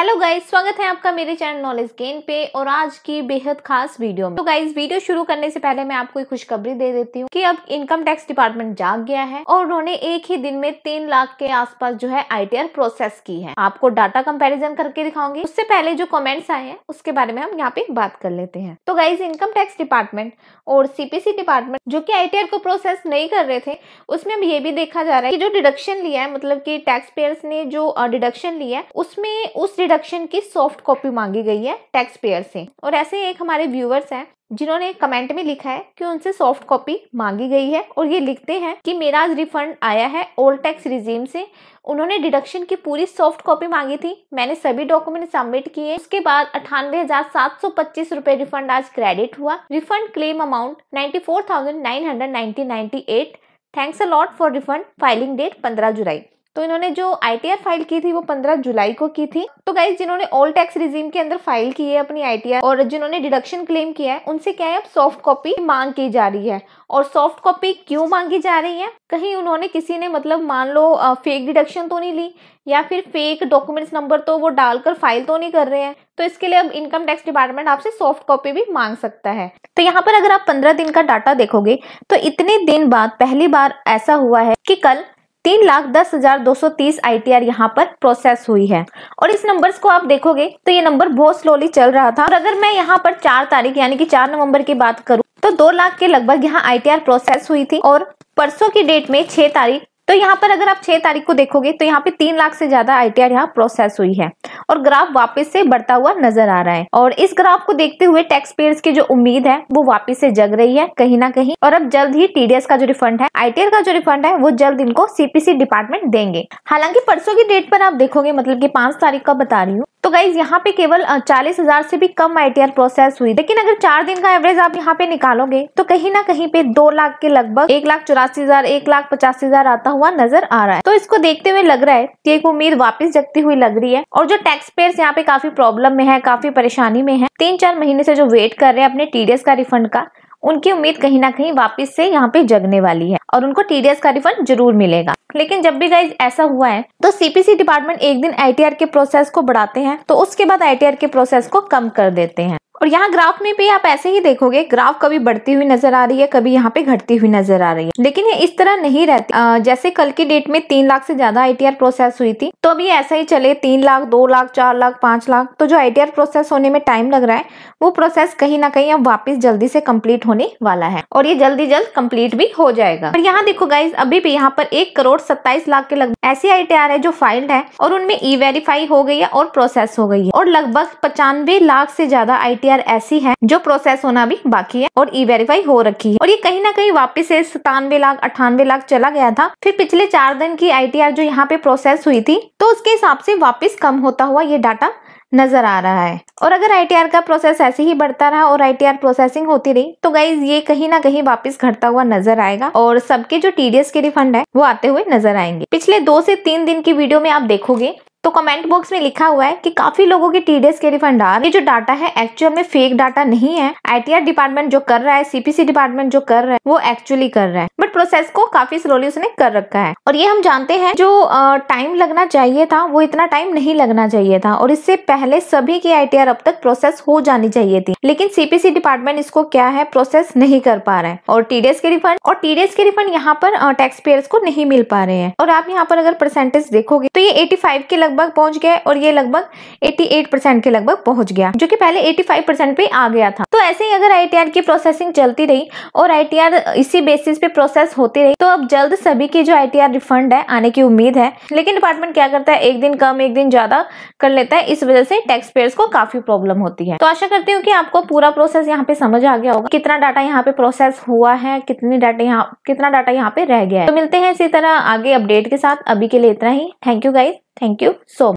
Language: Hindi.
हेलो गाइस, स्वागत है आपका मेरे चैनल नॉलेज गेन पे और आज की बेहद खास वीडियो में। तो गाइस, वीडियो शुरू करने से पहले मैं आपको एक खुशखबरी दे देती हूँ कि अब इनकम टैक्स डिपार्टमेंट जाग गया है और उन्होंने एक ही दिन में 3 लाख के आसपास जो है ITR प्रोसेस की है। आपको डाटा कंपैरिजन करके दिखाऊंगी। उससे पहले जो कमेंट्स आए हैं उसके बारे में हम यहाँ पे बात कर लेते हैं। तो गाइस, इनकम टैक्स डिपार्टमेंट और CPC डिपार्टमेंट जो कि ITR को प्रोसेस नहीं कर रहे थे, उसमें अब ये भी देखा जा रहा है कि जो डिडक्शन लिया है, मतलब कि टैक्स पेयर्स ने जो डिडक्शन लिया है उसमें उस डिडक्शन की सॉफ्ट कॉपी मांगी गई है टैक्स पेयर से। और ऐसे एक हमारे व्यूअर्स हैं जिन्होंने कमेंट में लिखा है कि उनसे सॉफ्ट कॉपी मांगी गई है और ये लिखते हैं कि मेरा आज रिफंड आया है ओल्ड टैक्स रिजीम से। उन्होंने डिडक्शन की पूरी सॉफ्ट कॉपी मांगी थी, मैंने सभी डॉक्यूमेंट सबमिट किए। उसके बाद 98,725 रुपए रिफंड आज क्रेडिट हुआ। Refund claim amount 94,998। Thanks a lot for refund, filing date 15 July. तो इन्होंने जो ITR फाइल की थी वो 15 जुलाई को की थी। तो गाइस, जिन्होंने ओल्ड टैक्स रिजीम के अंदर फाइल की है अपनी ITR और जिन्होंने डिडक्शन क्लेम किया है, उनसे क्या है, अब सॉफ्ट कॉपी मांग की जा रही है। और सॉफ्ट कॉपी क्यों मांगी जा रही है? कहीं उन्होंने किसी ने मतलब मान लो फेक डिडक्शन तो नहीं ली या फिर फेक डॉक्यूमेंट्स नंबर तो वो डालकर फाइल तो नहीं कर रहे हैं। तो इसके लिए अब इनकम टैक्स डिपार्टमेंट आपसे सॉफ्ट कॉपी भी मांग सकता है। तो यहाँ पर अगर आप 15 दिन का डाटा देखोगे तो इतने दिन बाद पहली बार ऐसा हुआ है कि कल 3,10,230 ITR यहाँ पर प्रोसेस हुई है। और इस नंबर्स को आप देखोगे तो ये नंबर बहुत स्लोली चल रहा था। और अगर मैं यहाँ पर 4 तारीख यानी कि 4 नवंबर की बात करूँ तो 2 लाख के लगभग यहाँ ITR प्रोसेस हुई थी। और परसों की डेट में 6 तारीख, तो यहाँ पर अगर आप 6 तारीख को देखोगे तो यहाँ पे 3 लाख से ज्यादा ITR यहाँ प्रोसेस हुई है और ग्राफ वापस से बढ़ता हुआ नजर आ रहा है। और इस ग्राफ को देखते हुए टैक्स पेयर्स की जो उम्मीद है वो वापस से जग रही है कहीं ना कहीं। और अब जल्द ही TDS का जो रिफंड है, ITR का जो रिफंड है, वो जल्द इनको CPC डिपार्टमेंट देंगे। हालांकि परसों की डेट पर आप देखोगे, मतलब कि 5 तारीख का बता रही हूँ, तो गाइज यहाँ पे केवल 40,000 से भी कम ITR प्रोसेस हुई। लेकिन अगर 4 दिन का एवरेज आप यहाँ पे निकालोगे तो कहीं ना कहीं पे 2 लाख के लगभग 1,84,000 1,85,000 आता हुआ नजर आ रहा है। तो इसको देखते हुए लग रहा है कि एक उम्मीद वापस जगती हुई लग रही है। और जो टैक्स पेयर्स यहाँ पे काफी प्रॉब्लम में है, काफी परेशानी में है, 3-4 महीने से जो वेट कर रहे हैं अपने TDS का रिफंड का, उनकी उम्मीद कहीं ना कहीं वापस से यहाँ पे जगने वाली है और उनको TDS का रिफंड जरूर मिलेगा। लेकिन जब भी गाइज ऐसा हुआ है तो CPC डिपार्टमेंट एक दिन ITR के प्रोसेस को बढ़ाते हैं तो उसके बाद ITR के प्रोसेस को कम कर देते हैं। और यहाँ ग्राफ में भी आप ऐसे ही देखोगे, ग्राफ कभी बढ़ती हुई नजर आ रही है, कभी यहाँ पे घटती हुई नजर आ रही है। लेकिन ये इस तरह नहीं रहती। जैसे कल की डेट में 3 लाख से ज्यादा ITR प्रोसेस हुई थी, तो अभी ऐसा ही चले 3 लाख 2 लाख 4 लाख 5 लाख, तो जो ITR प्रोसेस होने में टाइम लग रहा है वो प्रोसेस कहीं ना कहीं अब वापस जल्दी से कंप्लीट होने वाला है और ये जल्दी जल्द कंप्लीट भी हो जाएगा। और यहाँ देखो गाइज, अभी भी यहाँ पर 1,27 लाख के लगभग ऐसी ITR है जो फाइल्ड है और उनमें E-वेरीफाई हो गई है और प्रोसेस हो गई है। और लगभग 95 लाख से ज्यादा ITR ऐसी है जो प्रोसेस होना भी बाकी है और E-वेरीफाई हो रखी है। और ये कहीं ना कहीं वापस से 97 लाख 98 लाख चला गया था। फिर पिछले 4 दिन की ITR जो यहाँ पे प्रोसेस हुई थी तो उसके हिसाब से वापस कम होता हुआ ये डाटा नजर आ रहा है। और अगर ITR का प्रोसेस ऐसे ही बढ़ता रहा और ITR प्रोसेसिंग होती रही तो गाइज ये कहीं ना कहीं वापस घटता हुआ नजर आएगा और सबके जो TDS के रिफंड है वो आते हुए नजर आएंगे। पिछले 2 से 3 दिन की वीडियो में आप देखोगे तो कमेंट बॉक्स में लिखा हुआ है कि काफी लोगों के TDS के रिफंड आ रहे हैं। ये जो डाटा है एक्चुअल में फेक डाटा नहीं है। ITR डिपार्टमेंट जो कर रहा है, CPC डिपार्टमेंट जो कर रहा है वो एक्चुअली कर रहा है, बट प्रोसेस को काफी स्लोली उसने कर रखा है। और ये हम जानते हैं जो टाइम लगना चाहिए था वो इतना टाइम नहीं लगना चाहिए था और इससे पहले सभी की ITR अब तक प्रोसेस हो जानी चाहिए थी। लेकिन CPC डिपार्टमेंट इसको क्या है, प्रोसेस नहीं कर पा रहा है और TDS के रिफंड यहाँ पर टैक्स पेयर्स को नहीं मिल पा रहे हैं। और आप यहाँ पर अगर परसेंटेज देखोगे तो ये 85 के लगभग पहुंच गया और ये लगभग 88% के लगभग पहुंच गया, जो कि पहले 85% पे आ गया था। तो ऐसे ही अगर ITR की प्रोसेसिंग चलती रही और ITR इसी बेसिस पे प्रोसेस होती रही तो अब जल्द सभी की जो ITR रिफंड है आने की उम्मीद है। लेकिन डिपार्टमेंट क्या करता है, एक दिन कम एक दिन ज्यादा कर लेता है, इस वजह से टैक्स पेयर्स को काफी प्रॉब्लम होती है। तो आशा करती हूँ कि आपको पूरा प्रोसेस यहाँ पे समझ आ गया होगा, कितना डाटा यहाँ पे प्रोसेस हुआ है, कितना डाटा यहाँ पे रह गया है। तो मिलते हैं इसी तरह आगे अपडेट के साथ। अभी के लिए इतना ही। Thank you guys, thank you so much.